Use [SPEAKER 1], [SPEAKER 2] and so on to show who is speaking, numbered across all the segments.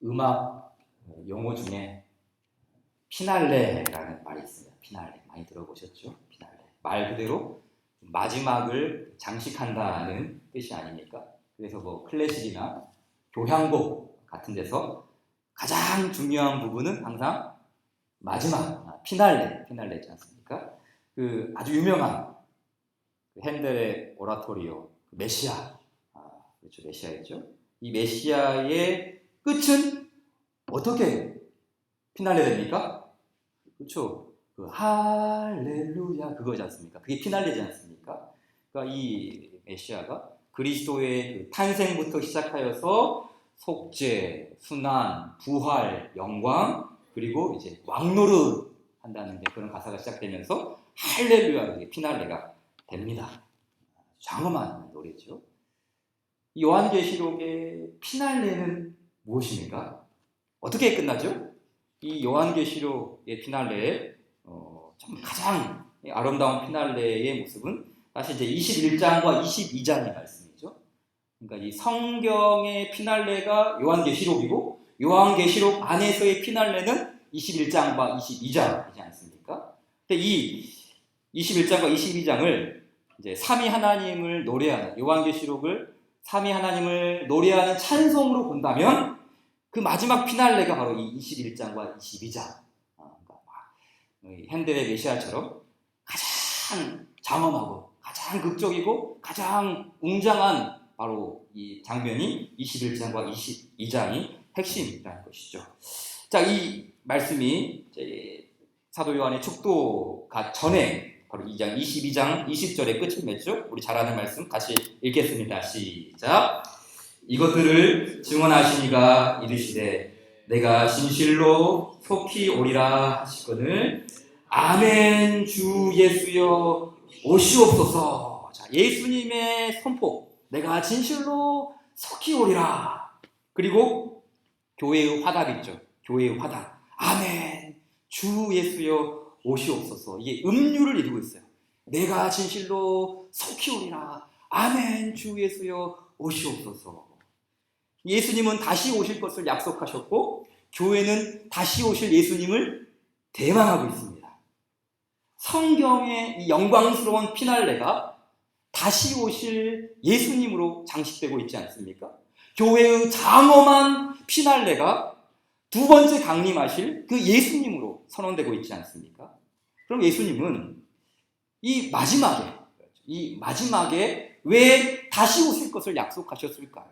[SPEAKER 1] 음악 용어 중에 피날레라는 말이 있습니다. 피날레 많이 들어보셨죠? 피날레 말 그대로 마지막을 장식한다는 뜻이 아닙니까? 그래서 뭐 클래식이나 교향곡 같은 데서 가장 중요한 부분은 항상 마지막 피날레지 않습니까? 그 아주 유명한 핸델의 오라토리오 메시아, 그렇죠, 메시아였죠. 이 메시아의 끝은 어떻게 피날레 됩니까? 그렇죠. 그 할렐루야 그거지 않습니까? 그게 피날레지 않습니까? 그러니까 이 메시아가 그리스도의 그 탄생부터 시작하여서 속죄, 순환, 부활, 영광 그리고 이제 왕노릇 한다는 그런 가사가 시작되면서 할렐루야 이게 피날레가 됩니다. 장엄한 노래죠. 요한계시록의 피날레는 무엇입니까? 어떻게 끝나죠? 이 요한계시록의 피날레의 가장 아름다운 피날레의 모습은 사실 이제 21장과 22장의 말씀이죠. 그러니까 이 성경의 피날레가 요한계시록이고 요한계시록 안에서의 피날레는 21장과 22장이지 않습니까? 근데 이 21장과 22장을 이제 삼위 하나님을 노래하는 요한계시록을 삼위 하나님을 노래하는 찬송으로 본다면 그 마지막 피날레가 바로 이 21장과 22장. 핸델의 메시아처럼 가장 장엄하고 가장 극적이고 가장 웅장한 바로 이 장면이 21장과 22장이 핵심이라는 것이죠. 자, 이 말씀이 사도 요한의 축도가 전에 바로 2장 22장 20절에 끝을 맺죠. 우리 잘 아는 말씀 같이 읽겠습니다. 시작. 이것들을 증언하시니가 이르시되 내가 진실로 속히 오리라 하시거늘 아멘 주 예수여 오시옵소서. 자, 예수님의 선포 내가 진실로 속히 오리라. 그리고 교회의 화답 있죠. 교회의 화답 아멘 주 예수여 오시옵소서. 이게 음률을 이루고 있어요. 내가 진실로 속히 오리라. 아멘 주 예수여 오시옵소서. 예수님은 다시 오실 것을 약속하셨고 교회는 다시 오실 예수님을 대망하고 있습니다. 성경의 이 영광스러운 피날레가 다시 오실 예수님으로 장식되고 있지 않습니까? 교회의 장엄한 피날레가 두 번째 강림하실 그 예수님으로 선언되고 있지 않습니까? 그럼 예수님은 이 마지막에 왜 다시 오실 것을 약속하셨을까요?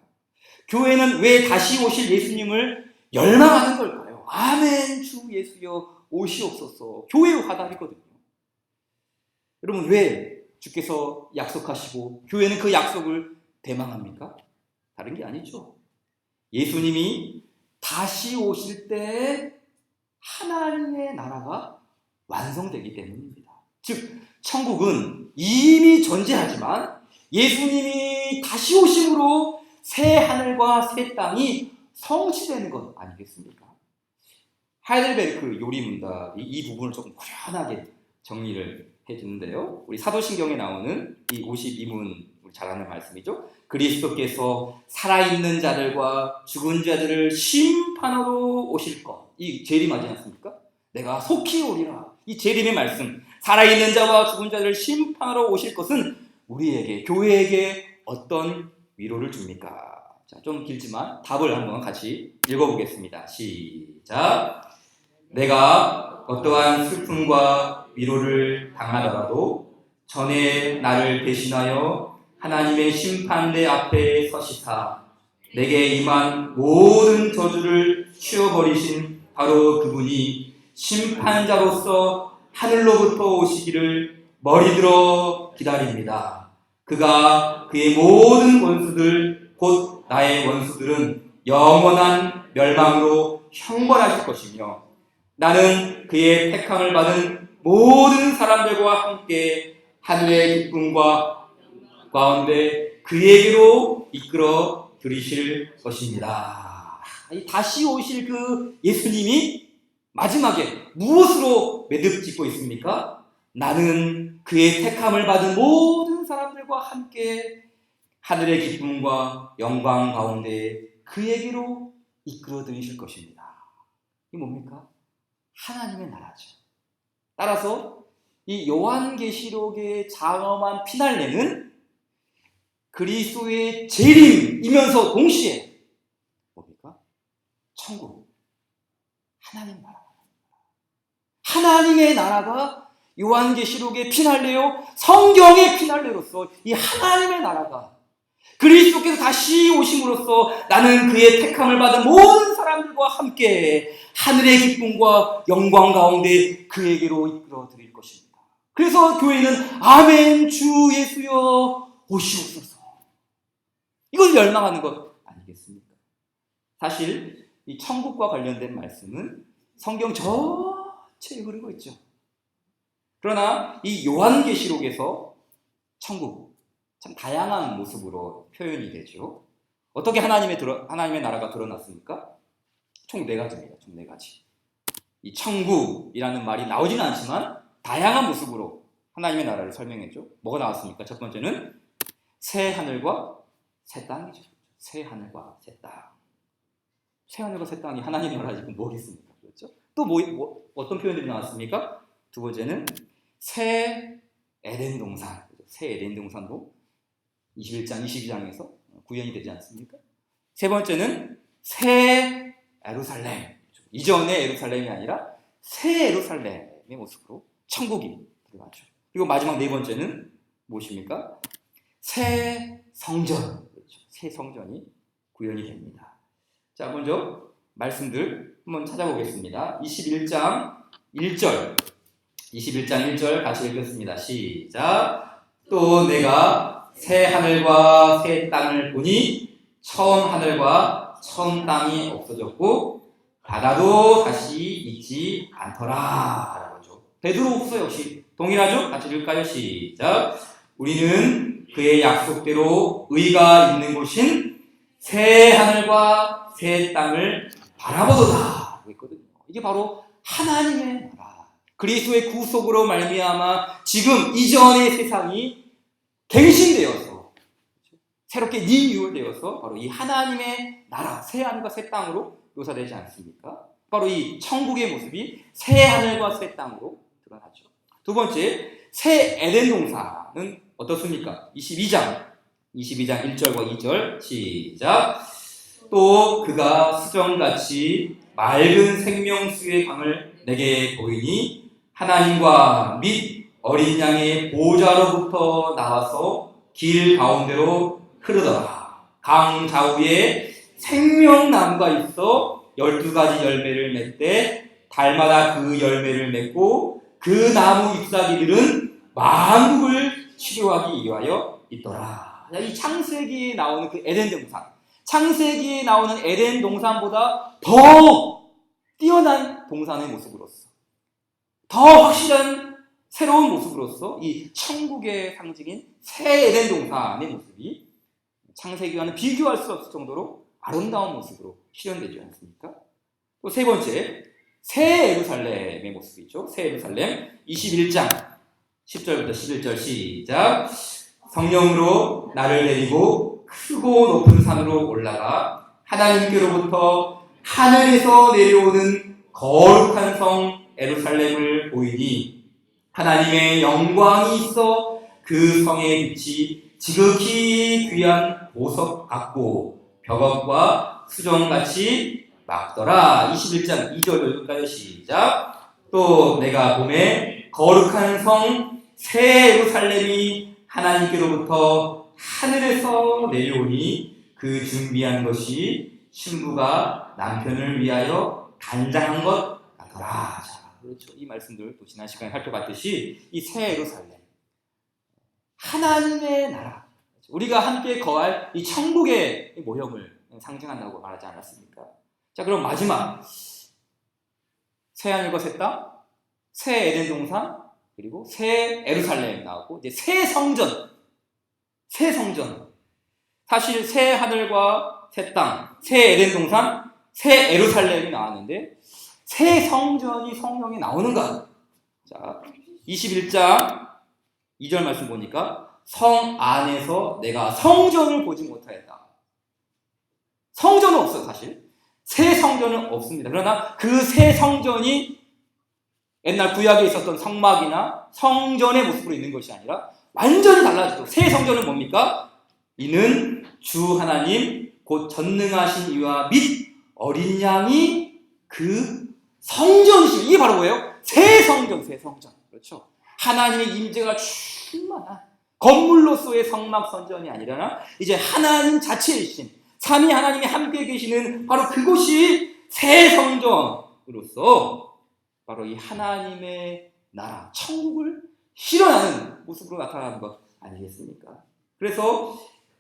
[SPEAKER 1] 교회는 왜 다시 오실 예수님을 열망하는 걸까요? 아멘 주 예수여 오시옵소서. 교회의 화답이거든요. 여러분 왜 주께서 약속하시고 교회는 그 약속을 대망합니까? 다른 게 아니죠. 예수님이 다시 오실 때 하나님의 나라가 완성되기 때문입니다. 즉 천국은 이미 존재하지만 예수님이 다시 오심으로 새 하늘과 새 땅이 성취되는 것 아니겠습니까? 하이델베르크 요리문답이 이 부분을 조금 후련하게 정리를 해주는데요. 우리 사도신경에 나오는 이 52문 우리 잘 아는 말씀이죠. 그리스도께서 살아있는 자들과 죽은 자들을 심판하러 오실 것. 이 재림하지 않습니까? 내가 속히 오리라. 이 재림의 말씀. 살아있는 자와 죽은 자들을 심판하러 오실 것은 우리에게 교회에게 어떤 위로를 줍니까? 자, 좀 길지만 답을 한번 같이 읽어보겠습니다. 시작. 내가 어떠한 슬픔과 위로를 당하더라도 전에 나를 대신하여 하나님의 심판대 앞에 서시사 내게 임한 모든 저주를 치워버리신 바로 그분이 심판자로서 하늘로부터 오시기를 머리들어 기다립니다. 그가 그의 모든 원수들 곧 나의 원수들은 영원한 멸망으로 형벌하실 것이며 나는 그의 택함을 받은 모든 사람들과 함께 하늘의 기쁨과 가운데 그에게로 이끌어 들이실 것입니다. 다시 오실 그 예수님이 마지막에 무엇으로 매듭 짓고 있습니까? 나는 그의 택함을 받은 모든 사람들과 함께 하늘의 기쁨과 영광 가운데 그에게로 이끌어 들이실 것입니다. 이게 뭡니까? 하나님의 나라죠. 따라서 이 요한계시록의 장엄한 피날레는 그리스도의 재림이면서 동시에 뭡니까? 천국, 하나님 나라. 하나님의 나라가 요한계시록의 피날레요, 성경의 피날레로서 이 하나님의 나라가 그리스도께서 다시 오심으로써 나는 그의 택함을 받은 모든 사람들과 함께 하늘의 기쁨과 영광 가운데 그에게로 이끌어 드릴 것입니다. 그래서 교회는 아멘 주 예수여 오시옵소서. 이걸 열망하는 것 아니겠습니까? 사실 이 천국과 관련된 말씀은 성경 전체에 흐르고 있죠. 그러나 이 요한계시록에서 천국 참 다양한 모습으로 표현이 되죠. 어떻게 하나님의 나라가 드러났습니까? 총 4가지입니다. 총 4가지. 이 천국이라는 말이 나오지는 않지만 다양한 모습으로 하나님의 나라를 설명했죠. 뭐가 나왔습니까? 첫 번째는 새 하늘과 새 땅이죠. 새 하늘과 새 땅. 새 하늘과 새 땅이 하나님의 나라지 뭐겠습니까? 그렇죠? 또 어떤 표현들이 나왔습니까? 두 번째는 새 에덴 동산. 새 에덴 동산도 21장, 22장에서 구현이 되지 않습니까? 세 번째는 새 예루살렘. 이전의 예루살렘이 아니라 새 예루살렘의 모습으로 천국이 들어가죠. 그리고 마지막 4번째는 무엇입니까? 새 성전. 그렇죠. 새 성전이 구현이 됩니다. 자, 먼저 말씀들 한번 찾아보겠습니다. 21장 1절. 21장 1절 같이 읽겠습니다. 시작. 또 내가 새 하늘과 새 땅을 보니 처음 하늘과 처음 땅이 없어졌고 바다도 다시 있지 않더라. 라고죠. 베드로후서 역시 동일하죠? 같이 읽을까요? 시작. 우리는 그의 약속대로 의가 있는 곳인 새 하늘과 새 땅을 바라보도다. 있거든요. 이게 바로 하나님의 나라. 그리스도의 구속으로 말미암아 지금 이전의 세상이 갱신되어서 새롭게 리뉴얼되어서 바로 이 하나님의 나라, 새 하늘과 새 땅으로 묘사되지 않습니까? 바로 이 천국의 모습이 새 하늘과 새 땅으로 드러나죠. 두 번째, 새 에덴 동산은 어떻습니까? 22장 1절과 2절 시작. 또 그가 수정같이 맑은 생명수의 강을 내게 보이니 하나님과 및 어린 양의 보좌로부터 나와서 길 가운데로 흐르더라. 강 좌우에 생명나무가 있어 12가지 열매를 맺되 달마다 그 열매를 맺고 그 나무 잎사귀들은 만국을 치료하기 위하여 있더라. 이 창세기에 나오는 그 에덴 동산, 창세기에 나오는 에덴 동산보다 더 뛰어난 동산의 모습으로서, 더 확실한 새로운 모습으로서 이 천국의 상징인 새 에덴 동산의 모습이 창세기와는 비교할 수 없을 정도로 아름다운 모습으로 실현되지 않습니까? 또 세 번째, 새 예루살렘의 모습이죠. 새 예루살렘 21장 10절부터 11절 시작. 성령으로 나를 데리고 크고 높은 산으로 올라가 하나님께로부터 하늘에서 내려오는 거룩한 성 예루살렘을 보이니 하나님의 영광이 있어 그 성의 빛이 지극히 귀한 보석 같고 벽업과 수정같이 막더라. 21장 2절 읽을까요? 시작. 또 내가 봄에 거룩한 성 새 예루살렘이 하나님께로부터 하늘에서 내려오니 그 준비한 것이 신부가 남편을 위하여 단장한 것 같더라. 자, 그렇죠. 이 말씀들 또 지난 시간에 살펴봤듯이 이 새 예루살렘, 하나님의 나라, 우리가 함께 거할 이 천국의 모형을 상징한다고 말하지 않았습니까? 자, 그럼 마지막 새 하늘과 새 땅, 새 에덴 동산, 그리고 새 예루살렘 나오고 이제 새 성전. 사실 새 하늘과 새 땅, 새 에덴 동산, 새 예루살렘이 나왔는데 새 성전이 성경에 나오는가? 자, 21장 2절 말씀 보니까 성 안에서 내가 성전을 보지 못하였다. 성전은 없어요, 사실. 새 성전은 없습니다. 그러나 그 새 성전이 옛날 구약에 있었던 성막이나 성전의 모습으로 있는 것이 아니라 완전히 달라지죠. 새 성전은 뭡니까? 이는 주 하나님 곧 전능하신 이와 및 어린 양이 그 성전이시죠. 이게 바로 뭐예요? 새 성전, 새 성전. 그렇죠. 하나님의 임재가 충만한 건물로서의 성막 성전이 아니라 이제 하나님 자체이신 삼위 하나님이 함께 계시는 바로 그곳이 새 성전으로서 바로 이 하나님의 나라, 천국을 실현하는 모습으로 나타나는 것 아니겠습니까? 그래서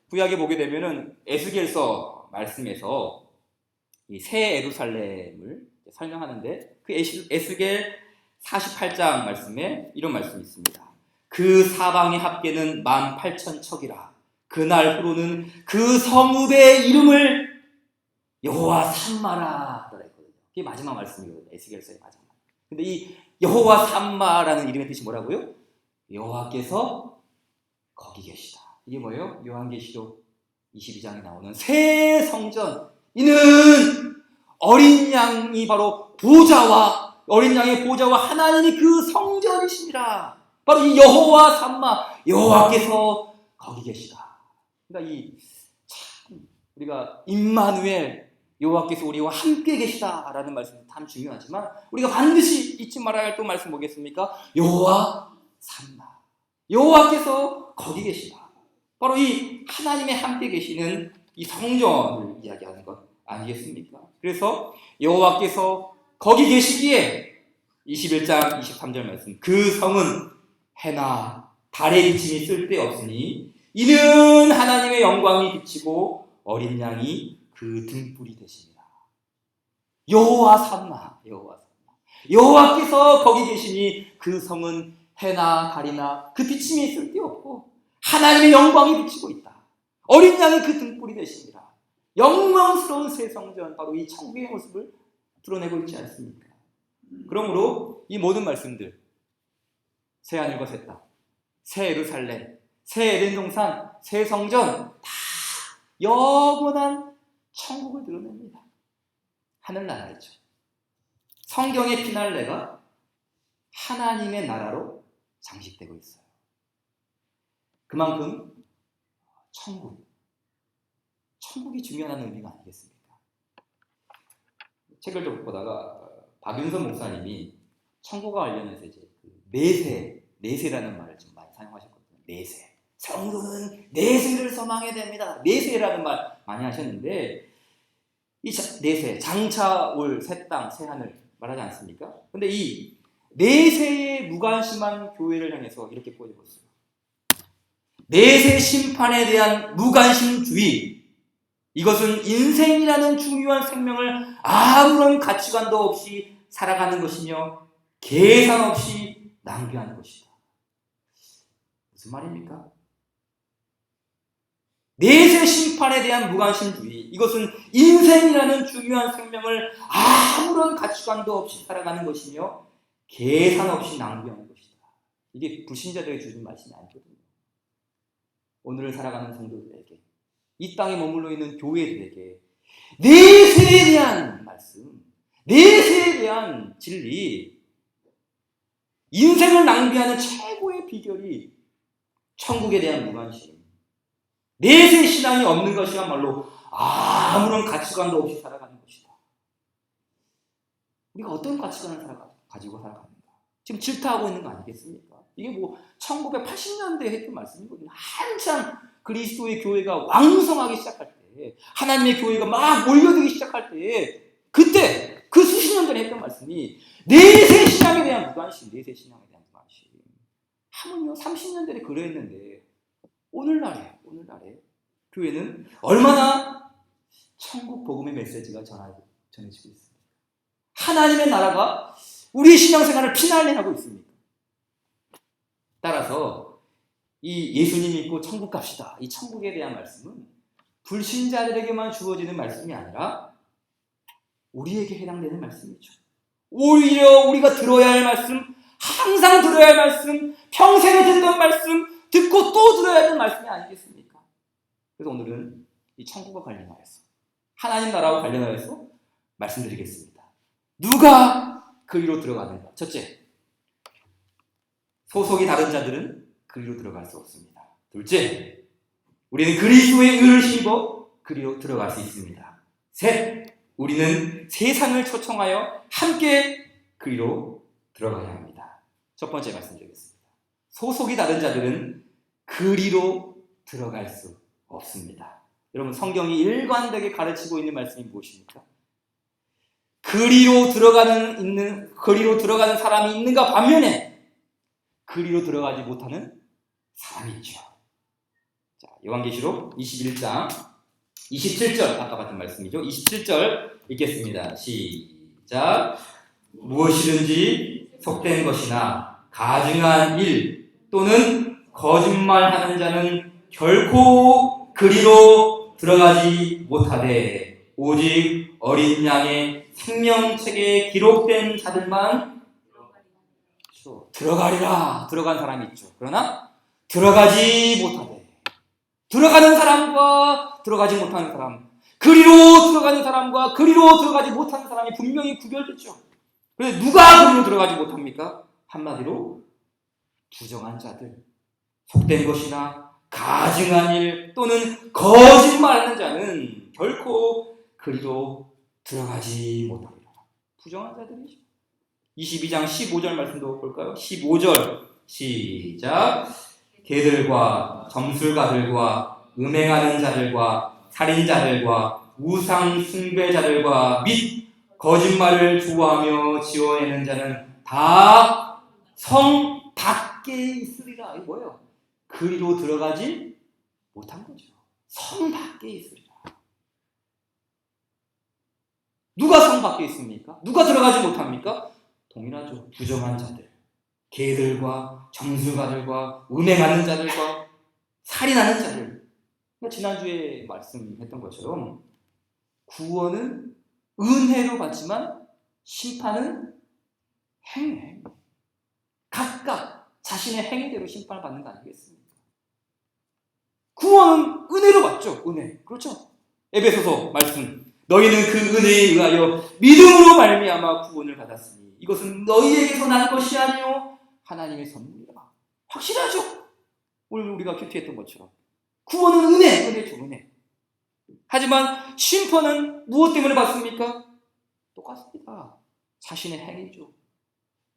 [SPEAKER 1] 구약에 보게 되면은 에스겔서 말씀에서 이 새 예루살렘을 설명하는데 그 에스겔 48장 말씀에 이런 말씀이 있습니다. 그 사방의 합계는 18,000척이라. 그날 후로는 그 성읍의 이름을 여호와 삼마라 하더라 했거든요. 그게 마지막 말씀이거든요. 에스겔서의 마지막. 근데 이 여호와 삼마라는 이름의 뜻이 뭐라고요? 여호와께서 거기 계시다. 이게 뭐예요? 요한계시록 22장에 나오는 새 성전. 이는 어린 양이 바로 보좌와 어린 양의 보좌와 하나님이 그 성전이십니다. 바로 이 여호와 삼마, 여호와께서 거기 계시다. 그러니까 참 우리가 임마누엘 여호와께서 우리와 함께 계시다라는 말씀이 참 중요하지만 우리가 반드시 잊지 말아야 할 또 말씀 뭐겠습니까? 여호와 삼마, 여호와께서 거기 계시다. 바로 이 하나님의 함께 계시는 이 성전을 이야기하는 것 아니겠습니까? 그래서 여호와께서 거기 계시기에 21장 23절 말씀, 그 성은 해나 달의 비침이 쓸데없으니 이는 하나님의 영광이 비치고 어린 양이 그 등불이 되십니다. 여호와 삼마, 여호와께서 거기 계시니 그 성은 해나 달이나 그 비침이 쓸데없고 하나님의 영광이 비치고 있다. 어린 양이 그 등불이 되십니다. 영광스러운 새 성전, 바로 이 천국의 모습을 드러내고 있지 않습니까? 그러므로 이 모든 말씀들, 새 하늘과 새 땅, 새 예루살렘, 새 에덴 동산, 새 성전, 다 영원한 천국을 드러냅니다. 하늘나라이죠. 성경의 피날레가 하나님의 나라로 장식되고 있어요. 그만큼 천국이 중요한 의미가 아니겠습니까? 책을 좀 보다가 박윤선 목사님이 천국과 관련해서 이제 내세라는 말을 좀 많이 사용하셨거든요. 내세. 성도는 내세를 소망해야 됩니다. 내세라는 말 많이 하셨는데 이 내세, 장차 올 새 땅, 새 하늘 말하지 않습니까? 근데 이 내세에 무관심한 교회를 향해서 이렇게 보여줬어요. 내세 심판에 대한 무관심주의, 이것은 인생이라는 중요한 생명을 아무런 가치관도 없이 살아가는 것이며 계산 없이 낭비하는 것이다. 무슨 말입니까? 내세 심판에 대한 무관심주의, 이것은 인생이라는 중요한 생명을 아무런 가치관도 없이 살아가는 것이며 계산 없이 낭비하는 것이다. 이게 불신자들에게 주신 말씀이 아니거든요. 오늘을 살아가는 성도들에게, 이 땅에 머물러 있는 교회들에게 내세에 대한 말씀, 내세에 대한 진리, 인생을 낭비하는 최고의 비결이 천국에 대한 무관심, 내세 신앙이 없는 것이야말로 아무런 가치관도 없이 살아가는 것이다. 우리가 어떤 가치관을 가지고 살아가는가? 지금 질타하고 있는 거 아니겠습니까? 이게 뭐 1980년대에 했던 말씀이거든요. 한참 그리스도의 교회가 왕성하기 시작할 때, 하나님의 교회가 막 몰려들기 시작할 때, 그때 그 수십 년 전에 했던 말씀이 내세 신앙에 대한 무관심, 내세 신앙에 대한 무관심. 하물며 30년 전에 그랬는데 오늘날에 교회는 얼마나 천국 복음의 메시지가 전해지고 있습니다. 하나님의 나라가 우리의 신앙생활을 피날레하고 있습니다. 따라서 이 예수님 믿고 천국 갑시다, 이 천국에 대한 말씀은 불신자들에게만 주어지는 말씀이 아니라 우리에게 해당되는 말씀이죠. 오히려 우리가 들어야 할 말씀, 항상 들어야 할 말씀, 평생에 듣던 말씀, 듣고 또 들어야 하는 말씀이 아니겠습니까? 그래서 오늘은 이 천국과 관련하여서, 하나님 나라와 관련하여서 말씀드리겠습니다. 누가 그리로 들어가는가? 첫째, 소속이 다른 자들은 그리로 들어갈 수 없습니다. 둘째, 우리는 그리스도의 의를 힘입어 그리로 들어갈 수 있습니다. 셋, 우리는 세상을 초청하여 함께 그리로 들어가야 합니다. 첫 번째 말씀드리겠습니다. 소속이 다른 자들은 그리로 들어갈 수 없습니다. 여러분, 성경이 일관되게 가르치고 있는 말씀이 무엇입니까? 그리로 들어가는 사람이 있는가 반면에 그리로 들어가지 못하는 사람이 있죠. 자, 요한계시록 21장 27절, 아까 봤던 말씀이죠. 27절 읽겠습니다. 시작. 무엇이든지 속된 것이나 가증한 일 또는 거짓말하는 자는 결코 그리로 들어가지 못하되 오직 어린 양의 생명책에 기록된 자들만 들어가리라. 들어간 사람이 있죠. 그러나 들어가지 못하되, 들어가는 사람과 들어가지 못하는 사람, 그리로 들어가는 사람과 그리로 들어가지 못하는 사람이 분명히 구별됐죠. 그런데 누가 그리로 들어가지 못합니까? 한마디로 부정한 자들, 속된 것이나 가증한 일 또는 거짓말하는 자는 결코 그리로 들어가지 못합니다. 부정한 자들이죠. 22장 15절 말씀도 볼까요? 15절 시작. 개들과 점술가들과 음행하는 자들과 살인자들과 우상 숭배자들과 및 거짓말을 좋아하며 지어내는 자는 다 성 밖에 있으리라. 이게 뭐예요? 그리로 들어가지 못한 거죠. 성 밖에 있으리라. 누가 성 밖에 있습니까? 누가 들어가지 못합니까? 동일하죠. 부정한 자들, 개들과 점술가들과 음행하는 자들과 살인하는 자들. 지난주에 말씀했던 것처럼 구원은 은혜로 받지만 심판은 행위. 각각 자신의 행위대로 심판을 받는 거 아니겠습니까? 구원은 은혜로 받죠. 은혜. 그렇죠? 에베소서 말씀. 너희는 그 은혜에 의하여 믿음으로 말미암아 구원을 받았으니 이것은 너희에게서 난 것이 아니요 하나님의 선물이라. 확실하죠? 오늘 우리가 큐티했던 것처럼 구원은 은혜죠. 은혜. 하지만 심판은 무엇 때문에 받습니까? 똑같습니다. 자신의 행위죠.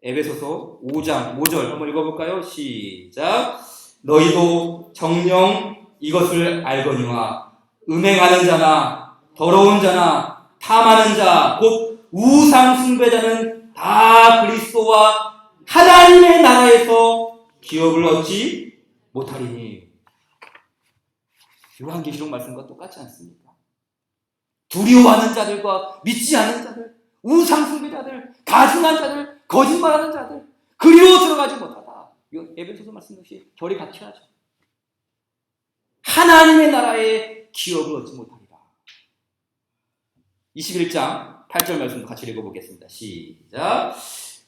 [SPEAKER 1] 에베소서 5장 5절 한번 읽어볼까요? 시작. 너희도 정녕 이것을 알거니와 음행하는 자나 더러운 자나 탐하는 자 곧 우상 숭배자는 다 그리스도와 하나님의 나라에서 기업을 얻지 못하리니. 요한계시록 말씀과 똑같지 않습니까? 두려워하는 자들과 믿지 않는 자들, 우상 숭배자들, 가증한 자들, 거짓말하는 자들, 그리로 들어가지 못하다. 이건 에베소서 말씀 역시 결이 같이 하죠. 하나님의 나라에 기업을 얻지 못하리라. 21장 8절 말씀 같이 읽어보겠습니다. 시작.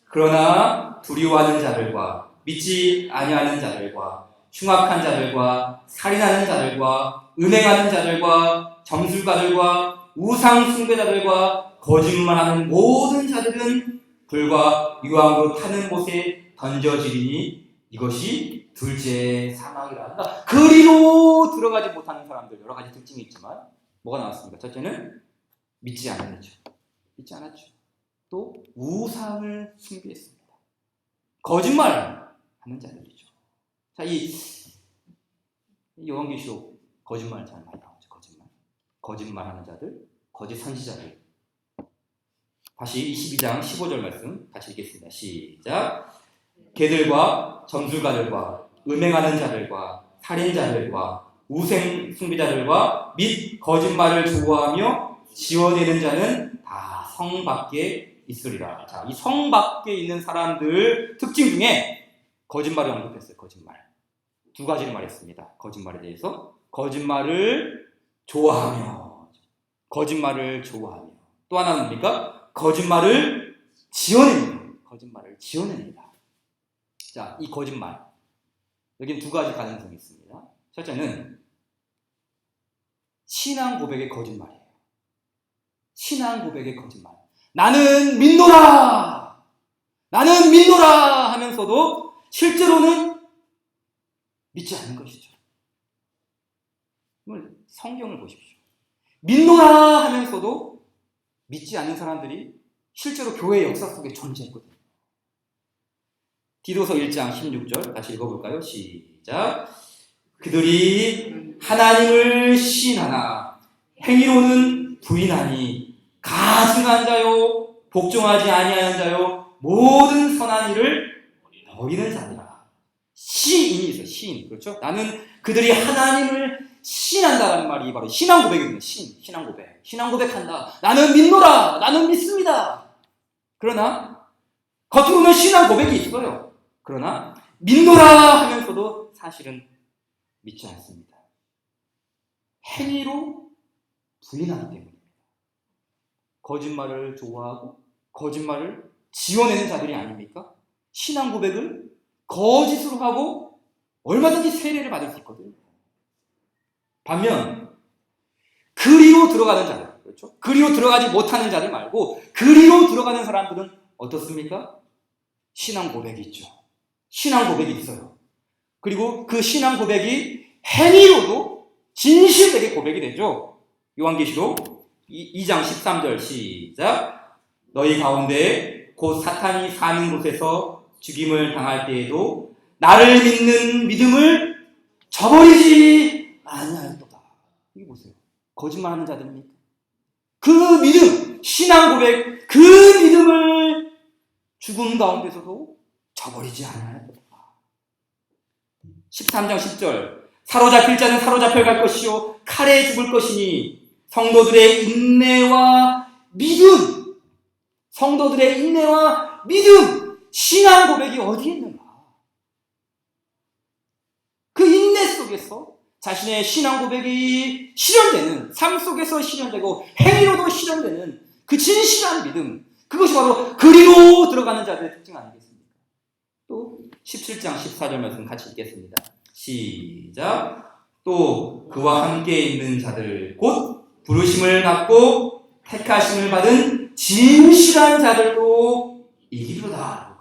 [SPEAKER 1] 그러나 두려워하는 자들과 믿지 아니하는 자들과 흉악한 자들과 살인하는 자들과 음행하는 자들과 점술가들과 우상 숭배자들과 거짓말하는 모든 자들은 불과 유황으로 타는 곳에 던져지리니 이것이 둘째 사망이라. 그러니까 그리로 들어가지 못하는 사람들 여러 가지 특징이 있지만 뭐가 나왔습니까? 첫째는 믿지 않았죠. 믿지 않았죠. 또 우상을 숭배했습니다. 거짓말하는 자들이죠. 자, 이 요한계시록 거짓말 잘 많이 나오죠. 거짓말하는 자들, 거짓 선지자들. 다시 22장 15절 말씀 같이 읽겠습니다. 시작. 개들과 점술가들과 음행하는 자들과 살인자들과 우상 숭배자들과 및 거짓말을 좋아하며 지어내는 자는 다 성 밖에 있으리라. 자, 이 성 밖에 있는 사람들 특징 중에 거짓말을 언급했어요. 거짓말. 두 가지를 말했습니다. 거짓말에 대해서. 거짓말을 좋아하며. 또 하나는 뭡니까? 거짓말을 지어냅니다. 자, 이 거짓말. 여기는 두 가지 가능성이 있습니다. 첫째는 신앙 고백의 거짓말이에요. 신앙 고백의 거짓말. 나는 믿노라! 나는 믿노라! 하면서도 실제로는 믿지 않는 것이죠. 성경을 보십시오. 믿노라 하면서도 믿지 않는 사람들이 실제로 교회 역사 속에 존재했거든요. 디도서 1장 16절 다시 읽어볼까요? 시작. 그들이 하나님을 시인하나 행위로는 부인하니 가증한 자요 복종하지 아니하는 자요 모든 선한 일을 버리는 자니라. 시인이 있어요. 시인. 그렇죠? 나는 그들이 하나님을 시인한다는 말이 바로 신앙 고백입니다. 신앙 고백. 신앙 고백한다. 나는 믿노라. 나는 믿습니다. 그러나 겉으로는 신앙 고백이 있어요. 그러나 믿노라 하면서도 사실은 믿지 않습니다. 행위로 부인하기 때문입니다. 거짓말을 좋아하고 거짓말을 지어내는 자들이 아닙니까? 신앙 고백을 거짓으로 하고 얼마든지 세례를 받을 수 있거든요. 반면 그리로 들어가는 자들, 그렇죠? 그리로 들어가지 못하는 자들 말고 그리로 들어가는 사람들은 어떻습니까? 신앙 고백이 있죠. 신앙 고백이 있어요. 그리고 그 신앙 고백이 행위로도 진실되게 고백이 되죠. 요한계시록 2장 13절 시작. 너희 가운데 곧 사탄이 사는 곳에서 죽임을 당할 때에도 나를 믿는 믿음을 저버리지 아니하였도다. 이게 보세요. 거짓말하는 자들입니까? 그 믿음, 신앙 고백, 그 믿음을 죽음 가운데서도 저버리지 아니하였도다. 13장 10절. 사로잡힐 자는 사로잡혀 갈 것이요 칼에 죽을 것이니 성도들의 인내와 믿음, 성도들의 인내와 믿음, 신앙 고백이 어디에 있는가? 그 인내 속에서 자신의 신앙 고백이 실현되는, 삶 속에서 실현되고 행위로도 실현되는 그 진실한 믿음, 그것이 바로 그리로 들어가는 자들의 특징 아니겠습니까? 또 17장 14절 말씀 같이 읽겠습니다. 시작. 또 그와 함께 있는 자들 곧 부르심을 받고 택하심을 받은 진실한 자들도 이기리로다.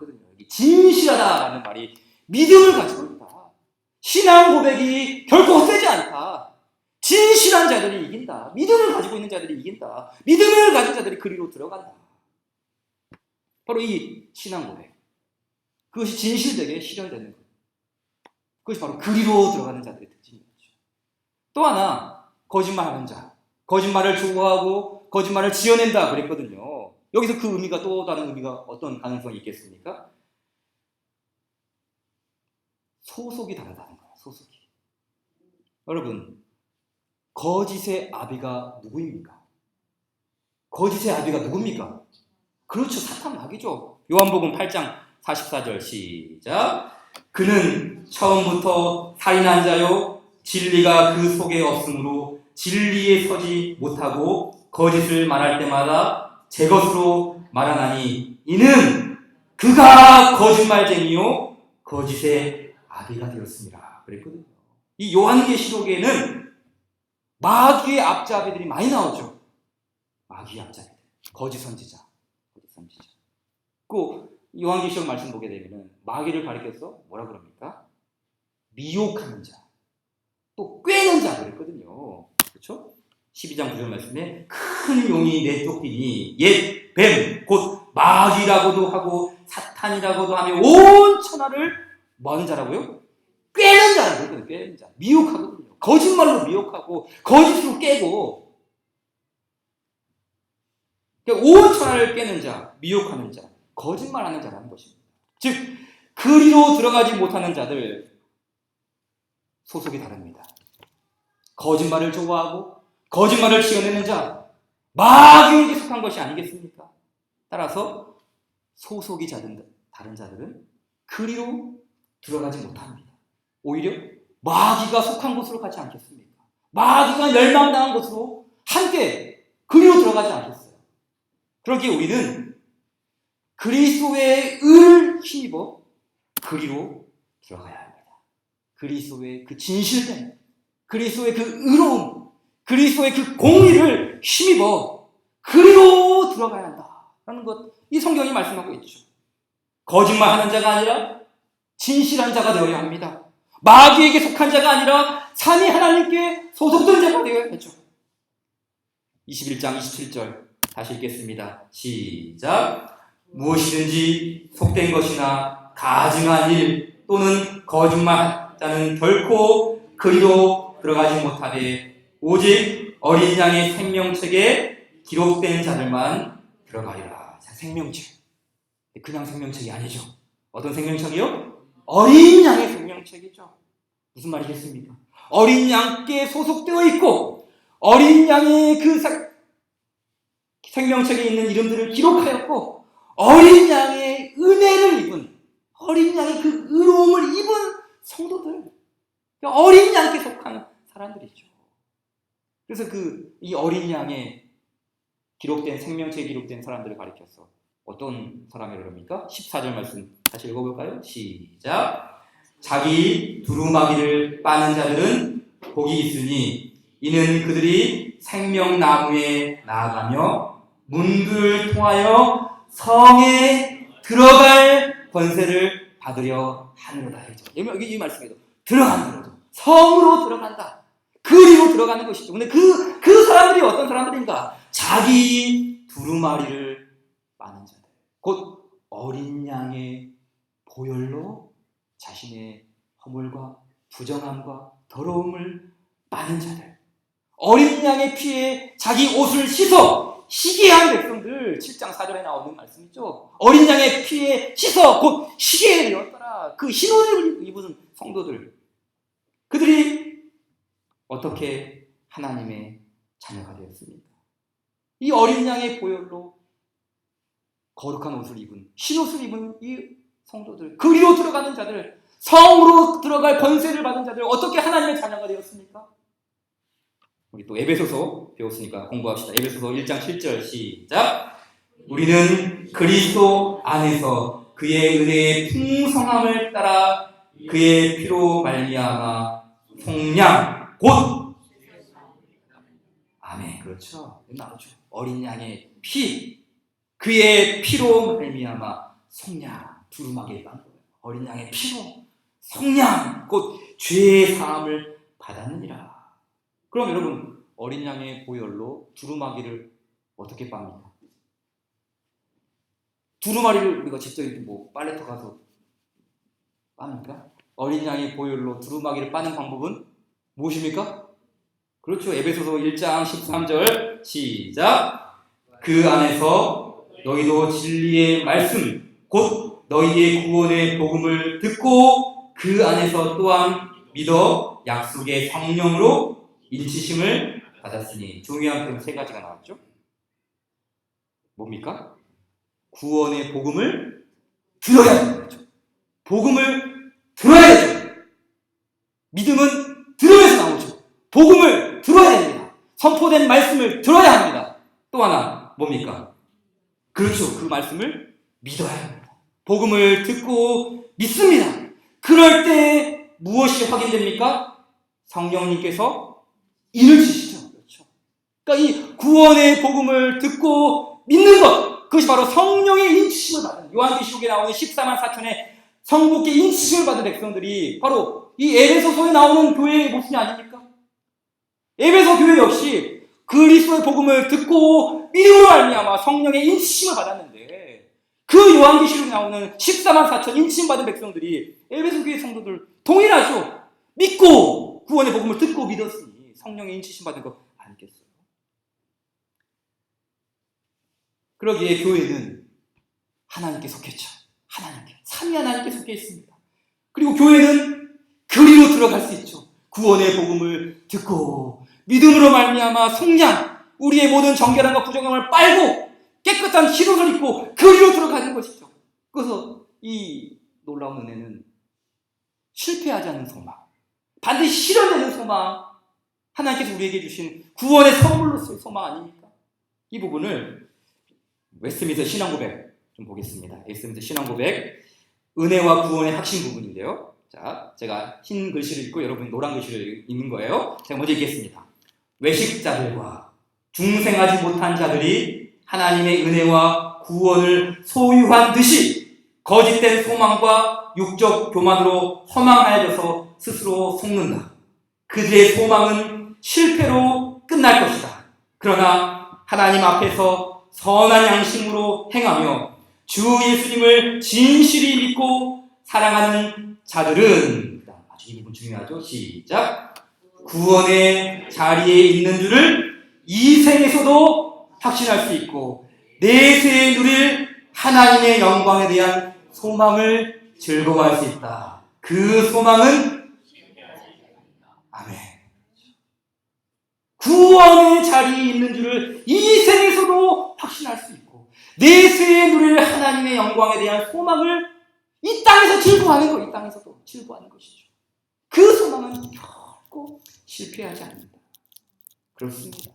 [SPEAKER 1] 진실하다라는 말이 믿음을 가지고 있다. 신앙 고백이 결코 헛되지 않다. 진실한 자들이 이긴다. 믿음을 가지고 있는 자들이 이긴다. 믿음을 가진 자들이 그리로 들어간다. 바로 이 신앙 고백. 그것이 진실되게 실현되는 것. 그것이 바로 그리로 들어가는 자들의 특징이죠. 또 하나, 거짓말하는 자. 거짓말을 좋아하고 거짓말을 지어낸다 그랬거든요. 여기서 그 의미가 또 다른 의미가 어떤 가능성이 있겠습니까? 소속이 다르다는 거예요. 소속이. 여러분, 거짓의 아비가 누구입니까? 거짓의 아비가 누굽니까? 그렇죠. 사탄 마귀죠. 요한복음 8장 44절 시작. 그는 처음부터 살인한 자요 진리가 그 속에 없으므로 진리에 서지 못하고 거짓을 말할 때마다 제 것으로 말하나니 이는 그가 거짓말쟁이요 거짓의 아비가 되었습니다. 그랬거든요. 이 요한계시록에는 마귀의 앞잡이들이 많이 나오죠. 마귀의 앞잡이들, 거짓 선지자. 그 요한계시록 말씀 보게 되면은 마귀를 가리켜서 뭐라 그럽니까? 미혹하는 자, 또 꿰는 자 그랬거든요. 그렇죠? 12장 9절 말씀에 큰 용이 내쫓기니 옛 뱀, 곧 마귀라고도 하고 사탄이라고도 하며 온 천하를 뭐하는 자라고요? 꿰는 자라고 그랬거든요. 꿰는 자, 미혹하거든요. 거짓말로 미혹하고 거짓으로 깨고 그러니까 온 천하를 깨는 자, 미혹하는 자, 거짓말하는 자라는 것입니다. 즉 그리로 들어가지 못하는 자들 소속이 다릅니다. 거짓말을 좋아하고 거짓말을 지어내는 자, 마귀에게 속한 것이 아니겠습니까? 따라서 소속이 다른 자들은 그리로 들어가지 못합니다. 오히려 마귀가 속한 곳으로 가지 않겠습니까? 마귀가 멸망당한 곳으로 함께 그리로 들어가지 않겠어요. 그러기에 우리는 그리스도의 의를 힘입어 그리로 들어가야 합니다. 그리스도의 그 진실됨, 그리스도의 그 의로움, 그리스도의 그 공의를 힘입어 그리로 들어가야 한다라는 것, 이 성경이 말씀하고 있죠. 거짓말하는 자가 아니라 진실한 자가 되어야 합니다. 마귀에게 속한 자가 아니라 삼위 하나님께 소속된 자가 되어야 하죠. 21장 27절 다시 읽겠습니다. 시작. 무엇이든지 속된 것이나 가증한 일 또는 거짓말 자는 결코 그리로 들어가지 못하되 오직 어린 양의 생명책에 기록된 자들만 들어가리라. 생명책. 그냥 생명책이 아니죠. 어떤 생명책이요? 어린 양의 생명책이죠. 무슨 말이겠습니까? 어린 양께 소속되어 있고 어린 양의 그 생명책에 있는 이름들을 기록하였고 어린 양의 은혜를 입은 어린 양의 그 의로움을 입은 성도들, 어린 양께 속한 사람들이죠. 그래서 이 어린 양의 기록된 생명책에 기록된 사람들을 가리켜서 어떤 사람이라고 합니까? 14절 말씀 다시 읽어볼까요? 시작. 자기 두루마기를 빠는 자들은 복이 있으니 이는 그들이 생명나무에 나아가며 문들을 통하여 성에 들어갈 권세를 받으려 하느니라. 여기 이 말씀에도 들어간다는 거죠. 성으로 들어간다. 그리로 들어가는 것이죠. 근데 그 사람들이 어떤 사람들인가? 자기 두루마리를 빠는 자들. 곧 어린 양의 보혈로 자신의 허물과 부정함과 더러움을 빠는 자들. 어린 양의 피에 자기 옷을 씻어 희게 한 백성들. 7장 4절에 나오는 말씀이죠. 어린 양의 피에 씻어 곧 희게 되었더라. 그 흰 옷을 입은 성도들. 그들이 어떻게 하나님의 자녀가 되었습니까? 이 어린 양의 보혈로 거룩한 옷을 입은, 흰 옷을 입은 이 성도들, 그리로 들어가는 자들, 성으로 들어갈 권세를 받은 자들, 어떻게 하나님의 자녀가 되었습니까? 우리 또 에베소서 배웠으니까 공부합시다. 에베소서 1장 7절 시작. 우리는 그리스도 안에서 그의 은혜의 풍성함을 따라 그의 피로 말미암아 속량 곧 아멘. 그렇죠. 나오죠. 어린 양의 피, 그의 피로 말미암아 속량, 두루마기를 빤 거예요. 어린 양의 피로 속량 곧 죄의 사함을 받았느니라. 그럼 여러분, 어린 양의 보혈로 두루마기를 어떻게 빱니까? 두루마리를 우리가 직접 이렇게 빨래터 가서 빱니까? 어린 양의 보혈로 두루마기를 빠는 방법은 무엇입니까? 그렇죠. 에베소서 1장 13절 시작. 그 안에서 너희도 진리의 말씀 곧 너희의 구원의 복음을 듣고 그 안에서 또한 믿어 약속의 성령으로 인치심을 받았으니. 중요한 표현 세 가지가 나왔죠. 뭡니까? 구원의 복음을 들어야 되는 거죠. 복음을 들어야 되죠. 믿음은 들으면서 나오죠. 복음을 들어야 됩니다. 선포된 말씀을 들어야 합니다. 또 하나 뭡니까? 그렇죠. 그 말씀을 믿어야 합니다. 복음을 듣고 믿습니다. 그럴 때 무엇이 확인됩니까? 성령님께서 일을 주시죠. 그렇죠. 그러니까 이 구원의 복음을 듣고 믿는 것, 그것이 바로 성령의 인치심을 받은, 요한계시록에 나오는 14만 4천의 성복의 인치심을 받은 백성들이 바로 이 에베소서에 나오는 교회의 모습이 아닙니까? 에베소 교회 역시 그리스도의 복음을 듣고 믿음으로 말미암아 성령의 인치심을 받았는데, 그 요한계시록에 나오는 14만 4천 인치심 받은 백성들이 에베소 교회 성도들 동일하죠. 믿고 구원의 복음을 듣고 믿었으니 성령의 인치심 받은 거 아니겠어요? 그러기에 교회는 하나님께 속했죠. 하나님께, 삼위 하나님께 속해 있습니다. 그리고 교회는 그리로 들어갈 수 있죠. 구원의 복음을 듣고 믿음으로 말미암아 속량, 우리의 모든 정결함과 부정함을 빨고 깨끗한 흰옷을 입고 그리로 들어가는 것이죠. 그래서 이 놀라운 은혜는 실패하지 않는 소망, 반드시 실현되는 소망, 하나님께서 우리에게 주신 구원의 선물로서의 소망 아닙니까? 이 부분을 웨스트민스터 신앙고백 좀 보겠습니다. 웨스트민스터 신앙고백, 은혜와 구원의 핵심 부분인데요. 자, 제가 흰 글씨를 읽고 여러분이 노란 글씨를 읽는 거예요. 제가 먼저 읽겠습니다. 외식자들과 중생하지 못한 자들이 하나님의 은혜와 구원을 소유한 듯이 거짓된 소망과 육적 교만으로 허망하여져서 스스로 속는다. 그들의 소망은 실패로 끝날 것이다. 그러나 하나님 앞에서 선한 양심으로 행하며 주 예수님을 진실히 믿고 사랑하는 자들은, 아주 이 부분 중요하죠. 시작. 구원의 자리에 있는 줄을 이 생에서도 확신할 수 있고 내세에 누릴 하나님의 영광에 대한 소망을 즐거워할 수 있다. 그 소망은 아멘. 구원의 자리에 있는 줄을 이 생에서도 확신할 수 있고 내세에 누릴 하나님의 영광에 대한 소망을 이 땅에서 즐거워하는 거, 이 땅에서도 즐거워하는 것이죠. 그 소망은 결코 실패하지 않는다. 그렇습니다.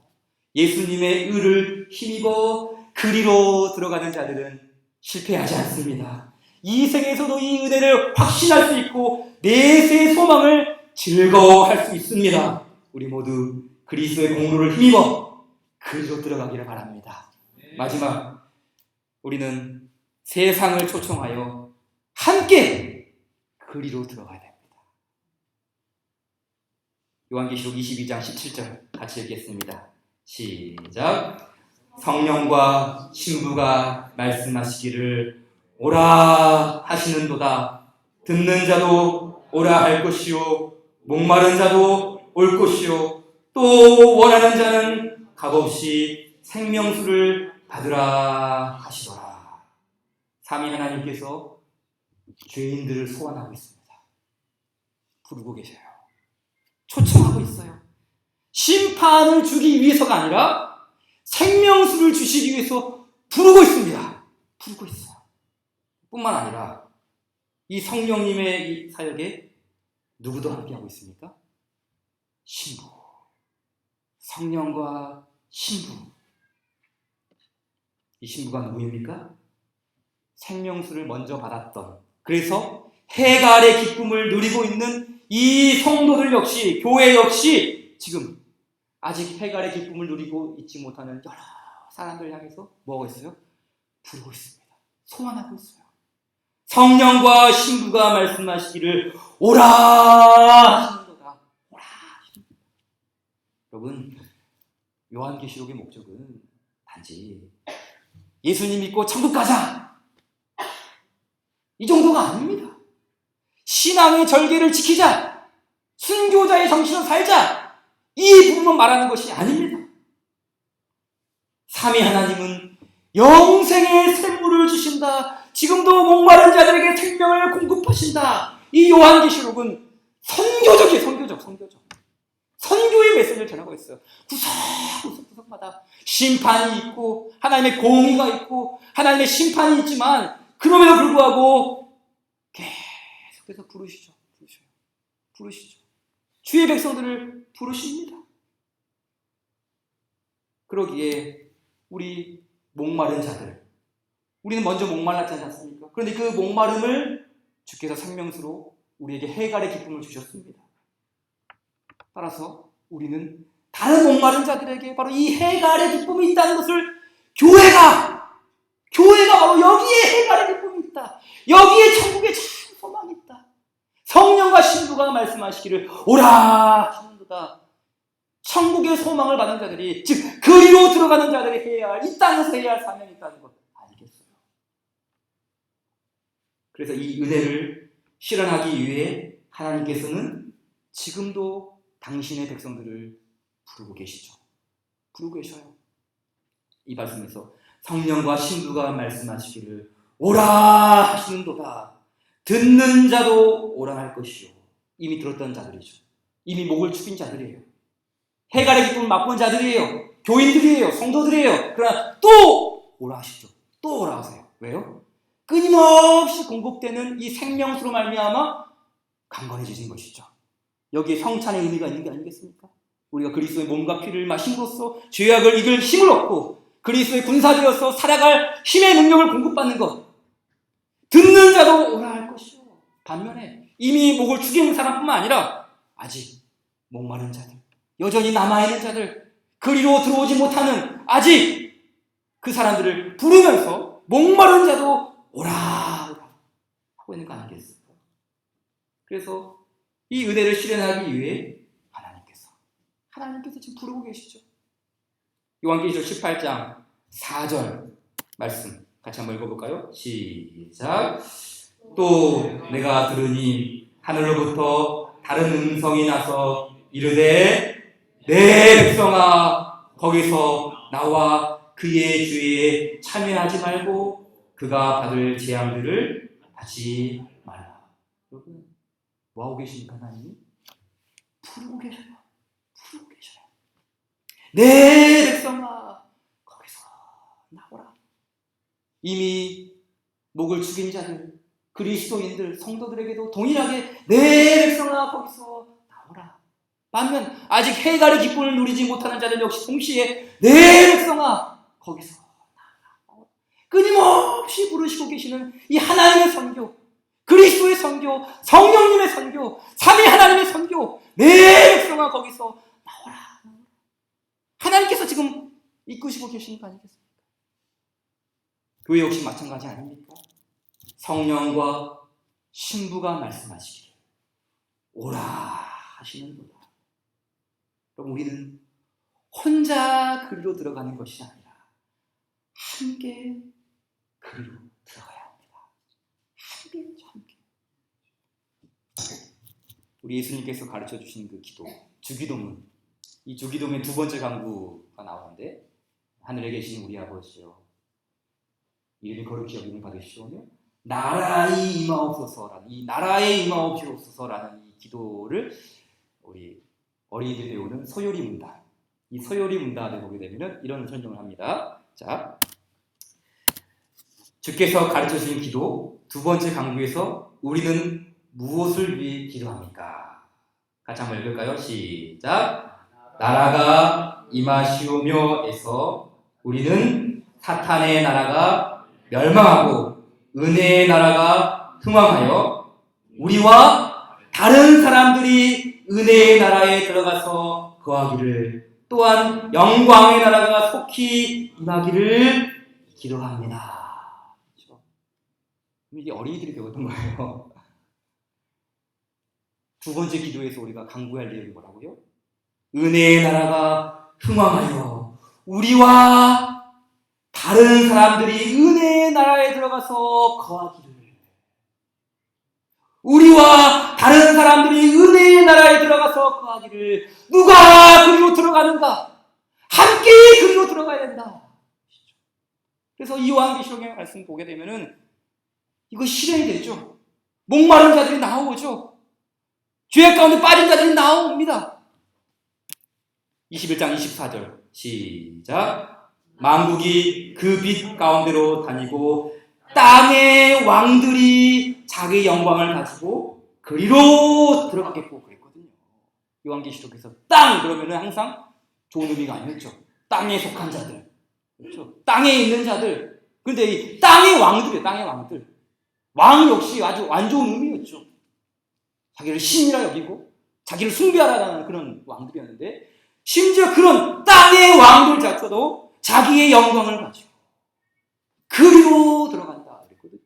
[SPEAKER 1] 예수님의 의를 힘입어 그리로 들어가는 자들은 실패하지 않습니다. 이 생에서도 이 은혜를 확신할 수 있고 내세의 소망을 즐거워할 수 있습니다. 우리 모두 그리스도의 공로를 힘입어 그리로 들어가기를 바랍니다. 마지막, 우리는 세상을 초청하여 함께 그리로 들어가야 됩니다. 요한계시록 22장 17절 같이 읽겠습니다. 시작. 성령과 신부가 말씀하시기를 오라 하시는도다. 듣는 자도 오라 할 것이요 목마른 자도 올 것이요 또 원하는 자는 값없이 생명수를 받으라 하시더라. 삼위 하나님께서 죄인들을 소환하고 있습니다. 부르고 계셔요. 초청하고 있어요. 심판을 주기 위해서가 아니라 생명수를 주시기 위해서 부르고 있습니다. 부르고 있어요. 뿐만 아니라 이 성령님의 이 사역에 누구도 함께하고 있습니까? 신부. 성령과 신부. 이 신부가 누구입니까? 생명수를 먼저 받았던, 그래서 해가 아래 기쁨을 누리고 있는 이 성도들 역시, 교회 역시 지금 아직 해가 아래 기쁨을 누리고 있지 못하는 여러 사람들 향해서 뭐하고 있어요? 부르고 있습니다. 소환하고 있어요. 성령과 신부가 말씀하시기를 오라 하시는도다. 오라 하시는도다. 여러분, 요한계시록의 목적은 단지 예수님 믿고 천국 가자, 이 정도가 아닙니다. 신앙의 절개를 지키자, 순교자의 정신을 살자, 이 부분만 말하는 것이 아닙니다. 삼위 하나님은 영생의 샘물을 주신다. 지금도 목마른 자들에게 생명을 공급하신다. 이 요한계시록은 선교적이에요. 선교적. 선교의 메시지를 전하고 있어요. 구석구석마다 심판이 있고 하나님의 공의가 있고 하나님의 심판이 있지만 그럼에도 불구하고 계속해서 부르시죠. 주의 백성들을 부르십니다. 그러기에 우리 목마른 자들, 우리는 먼저 목말랐지 않습니까? 그런데 그 목마름을 주께서 생명수로 우리에게 해갈의 기쁨을 주셨습니다. 따라서 우리는 다른 목마른 자들에게 바로 이 해갈의 기쁨이 있다는 것을 교회가 바로 여기에 해갈의 기쁨이 있다. 여기에 천국의 참 소망이 있다. 성령과 신부가 말씀하시기를 오라 하는도다. 천국의 소망을 받은 자들이, 즉 그리로 들어가는 자들이 해야 할, 이 땅에서 해야 할 사명이 있다는 것 아니겠어요? 그래서 이 은혜를 실현하기 위해 하나님께서는 지금도 당신의 백성들을 부르고 계시죠. 부르고 계셔요. 이 말씀에서 성령과 신부가 말씀하시기를 오라 하시는도다. 듣는 자도 오라 할 것이요. 이미 들었던 자들이죠. 이미 목을 축인 자들이에요. 해갈의 기쁨을 맛본 자들이에요. 교인들이에요. 성도들이에요. 그러나 또 오라 하시죠. 또 오라 하세요. 왜요? 끊임없이 공급되는 이 생명수로 말미암아 강건해지신 것이죠. 여기에 성찬의 의미가 있는 게 아니겠습니까? 우리가 그리스도의 몸과 피를 마심으로써 죄악을 이길 힘을 얻고 그리스도의 군사되어서 살아갈 힘의 능력을 공급받는 것. 듣는 자도 오라 할 것이요. 반면에 이미 목을 축이는 사람뿐만 아니라 아직 목마른 자들, 여전히 남아있는 자들, 그리로 들어오지 못하는 아직 그 사람들을 부르면서 목마른 자도 오라 하고 있는 거 아니겠습니까? 그래서 이 은혜를 실현하기 위해 하나님께서 지금 부르고 계시죠. 요한계시록 18장 4절 말씀 같이 한번 읽어볼까요? 시작. 또 내가 들으니 하늘로부터 다른 음성이 나서 이르되 내 백성아 거기서 나와 그의 주에 참여하지 말고 그가 받을 재앙들을 하지 말라. 여러분 뭐하고 계십니까? 하나님이 부르고 계셔요. 내 백성아 거기서 나오라. 이미 목을 죽인 자들, 그리스도인들, 성도들에게도 동일하게 내 백성아 거기서 나오라. 반면 아직 해갈의 기쁨을 누리지 못하는 자들 역시 동시에 내 백성아 거기서 나오라. 끊임없이 부르시고 계시는 이 하나님의 선교, 그리스도의 선교, 성령님의 선교, 삼위 하나님의 선교, 내 백성아 거기서 나오라. 하나님께서 지금 이끄시고 계시는 거 아니겠습니까? 교회 역시 마찬가지 아닙니까? 성령과 신부가 말씀하시기를 오라 하시는구나. 그럼 우리는 혼자 그리로 들어가는 것이 아니라 함께 그리로 들어가야 합니다. 함께. 우리 예수님께서 가르쳐 주신 그 기도, 주기도문, 이 주기도문의 두 번째 강구가 나오는데 하늘에 계신 우리 아버지여 이름이 거룩히 여김을 받으시오며 나라의 임하옵소서라는 이 나라의 임하옵소서라는 이 기도를 우리 어린이들 배우는 소요리 문답, 이 소요리 문답에 보게 되면 이런 설명을 합니다. 자, 주께서 가르쳐 주신 기도 두 번째 강구에서 우리는 무엇을 위해 기도합니까? 같이 한번 읽을까요? 시작. 나라가 임하시오며에서 우리는 사탄의 나라가 멸망하고 은혜의 나라가 흥왕하여 우리와 다른 사람들이 은혜의 나라에 들어가서 거하기를 또한 영광의 나라가 속히 임하기를 기도합니다. 그렇죠? 이게 어린이들이 배웠던 거예요. 두 번째 기도에서 우리가 강구할 내용이 뭐라고요? 은혜의 나라가 흥왕하여 우리와 다른 사람들이 은혜의 나라에 들어가서 거하기를, 우리와 다른 사람들이 은혜의 나라에 들어가서 거하기를. 누가 그리로 들어가는가? 함께 그리로 들어가야 된다. 그래서 이 요한계시록의 말씀 보게 되면은 이거 실현이 되죠. 목마른 자들이 나오죠. 죄악 가운데 빠진 자들이 나옵니다. 21장 24절 시작. 만국이 그 빛 가운데로 다니고 땅의 왕들이 자기 영광을 가지고 그리로 들어가겠고 그랬거든요. 요한계시록에서 땅 그러면은 항상 좋은 의미가 아니었죠. 땅에 속한 자들, 그렇죠? 땅에 있는 자들. 그런데 이 땅의 왕들이에요. 땅의 왕들. 왕 역시 아주 안 좋은 의미였죠. 자기를 신이라 여기고 자기를 숭배하라는 그런 왕들이었는데, 심지어 그런 땅의 왕들 자체도 자기의 영광을 가지고 그리로 들어간다 그랬거든요.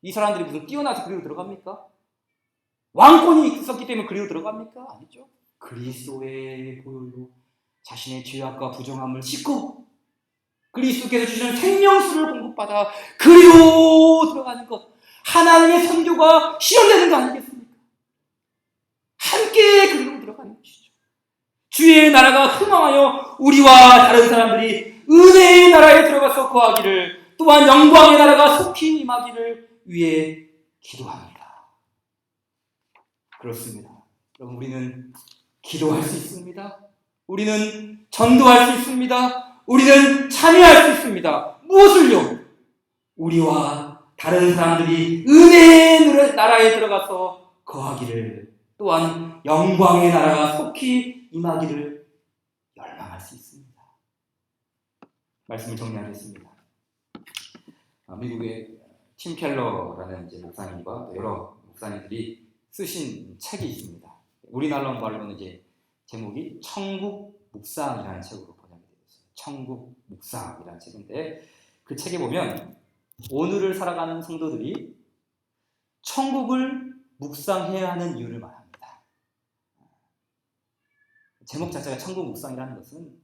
[SPEAKER 1] 이 사람들이 무슨 뛰어나서 그리로 들어갑니까? 왕권이 있었기 때문에 그리로 들어갑니까? 아니죠. 그리스도의 보혈로 자신의 죄악과 부정함을 씻고 그리스도께서 주시는 생명수를 공급받아 그리로 들어가는 것, 하나님의 선교가 실현되는 거 아니겠습니까? 함께 그리로 들어가는 것이죠. 주의 나라가 흥왕하여 우리와 다른 사람들이 은혜의 나라에 들어가서 거하기를, 또한 영광의 나라가 속히 임하기를 위해 기도합니다. 그렇습니다. 여러분, 우리는 기도할 수 있습니다. 우리는 전도할 수 있습니다. 우리는 참여할 수 있습니다. 무엇을요? 우리와 다른 사람들이 은혜의 나라에 들어가서 거하기를, 또한 영광의 나라가 속히 임하기를 열망할 수 있습니다. 말씀을 정리하겠습니다. 미국의 팀 켈러라는 이제 목사님과 여러 목사님들이 쓰신 책이 있습니다. 우리나라 말로는 이제 제목이 천국 묵상이라는 책으로 번역이 되어 있어요. 천국 묵상이라는 책인데 그 책에 보면 오늘을 살아가는 성도들이 천국을 묵상해야 하는 이유를 말합니다. 제목 자체가 천국 묵상이라는 것은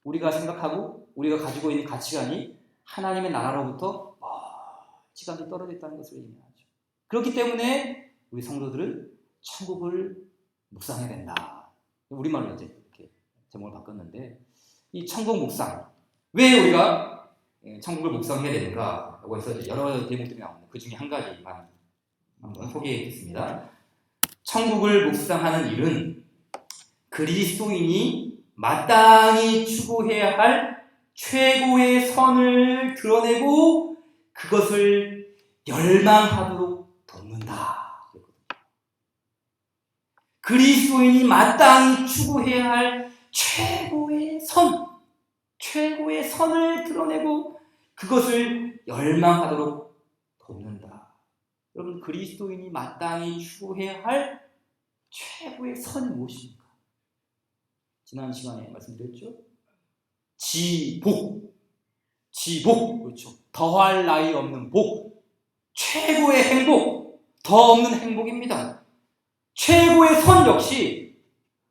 [SPEAKER 1] 우리가 생각하고 우리가 가지고 있는 가치관이 하나님의 나라로부터 멀찌감치 떨어져 있다는 것을 의미하죠. 그렇기 때문에 우리 성도들은 천국을 묵상해야 된다. 우리말로 이제 이렇게 제목을 바꿨는데 이 천국 묵상 왜 우리가 천국을 묵상해야 되는가? 라고 해서 이제 여러 대목들이 나오는데 그 중에 한 가지만 한번 소개해드리겠습니다. 천국을 묵상하는 일은 그리스도인이 마땅히 추구해야 할 최고의 선을 드러내고 그것을 열망하도록 돕는다. 그리스도인이 마땅히 추구해야 할 최고의 선을 드러내고 그것을 열망하도록 돕는다. 여러분, 그리스도인이 마땅히 추구해야 할 최고의 선이 무엇입니까? 지난 시간에 말씀드렸죠? 지복, 그렇죠. 더할 나위 없는 복, 최고의 행복, 더 없는 행복입니다. 최고의 선 역시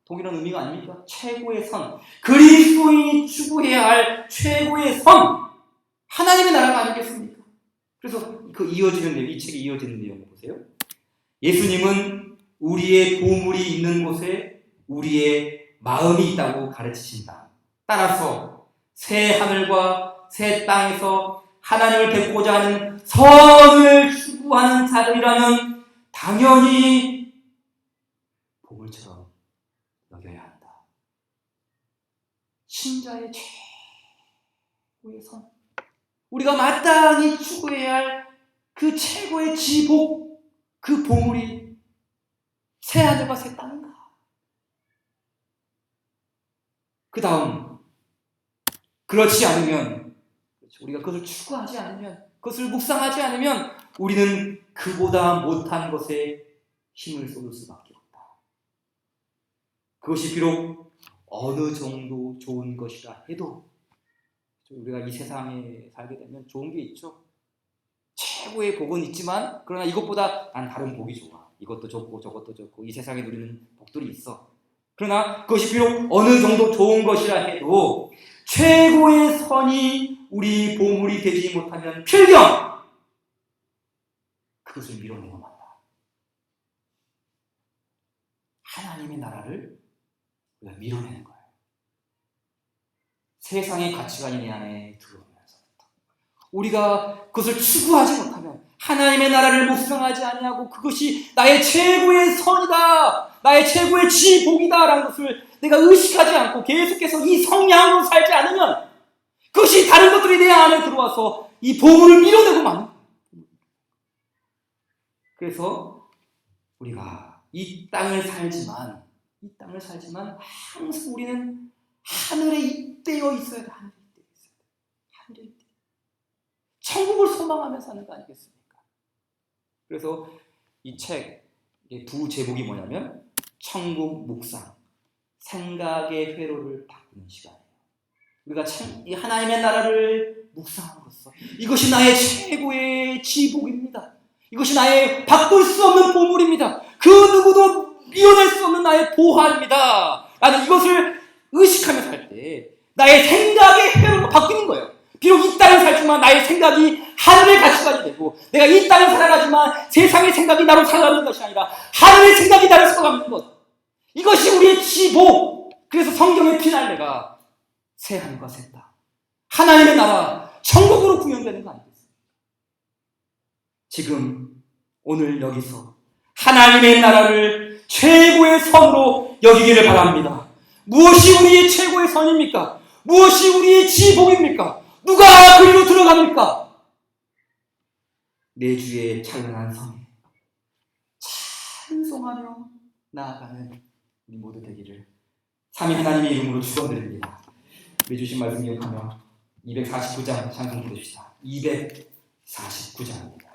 [SPEAKER 1] 동일한 의미가 아닙니까? 최고의 선, 그리스도인이 추구해야 할 최고의 선, 하나님의 나라가 아니겠습니까? 그래서 그 이어지는 내용, 이 책이 이어지는 내용을 보세요. 예수님은 우리의 보물이 있는 곳에 우리의 마음이 있다고 가르치신다. 따라서 새 하늘과 새 땅에서 하나님을 뵙고자 하는 선을 추구하는 자들이라면 당연히 보물처럼 여겨야 한다. 신자의 최고의 선, 우리가 마땅히 추구해야 할 그 최고의 지복, 그 보물이 새 하늘과 새 땅인가? 그 다음, 그렇지 않으면, 우리가 그것을 추구하지 않으면, 그것을 묵상하지 않으면 우리는 그보다 못한 것에 힘을 쏟을 수밖에 없다. 그것이 비록 어느 정도 좋은 것이라 해도 우리가 이 세상에 살게 되면 좋은 게 있죠. 최고의 복은 있지만 그러나 이것보다 난 다른 복이 좋아. 이것도 좋고 저것도 좋고 이 세상에 누리는 복들이 있어. 그러나 그것이 비록 어느 정도 좋은 것이라 해도 최고의 선이 우리 보물이 되지 못하면 필경 그것을 밀어내고 만다. 하나님의 나라를 우리가 밀어내는 거예요. 세상의 가치관이 내 안에 들어오면서부터 우리가 그것을 추구하지 못하면 하나님의 나라를 묵상하지 아니하고 그것이 나의 최고의 선이다, 나의 최고의 지복이다 라는 것을 내가 의식하지 않고 계속해서 이 성향으로 살지 않으면 그것이 다른 것들이 내 안에 들어와서 이 보물을 밀어내고 마는 거예요. 그래서 우리가 이 땅을 살지만 항상 우리는 하늘에 잇대어 있어야 돼. 하늘에 잇대어. 천국을 소망하며 사는 거 아니겠습니까? 그래서 이 책 두 제목이 뭐냐면 천국 묵상, 생각의 회로를 바꾸는 시간이에요. 우리가 이 하나님의 나라를 묵상함으로써 이것이 나의 최고의 지복입니다. 이것이 나의 바꿀 수 없는 보물입니다. 그 누구도 밀어낼 수 없는 나의 보화입니다. 나는 이것을 의식하며 살 때 나의 생각의 회로가 바뀌는 거예요. 비록 이 땅을 살지만 나의 생각이 하늘의 가치관이 되고 내가 이 땅을 살아가지만 세상의 생각이 나로 살아가는 것이 아니라 하늘의 생각이 나를 살아가는 것, 이것이 우리의 지복. 그래서 성경의 피날레가 새 하늘과 새 땅, 하나님의 나라, 천국으로 구현되는 거 아니겠습니까? 지금 오늘 여기서 하나님의 나라를 최고의 선으로 여기기를 바랍니다. 무엇이 우리의 최고의 선입니까? 무엇이 우리의 지복입니까? 누가 그리로 들어갑니까? 내 주의 찬란한 성에 찬송하며 나아가는 우리 모두 되기를 삼위 하나님의 이름으로 축원드립니다. 우리 주신 말씀 기억하며 249장 찬송 부르시다. 249장입니다.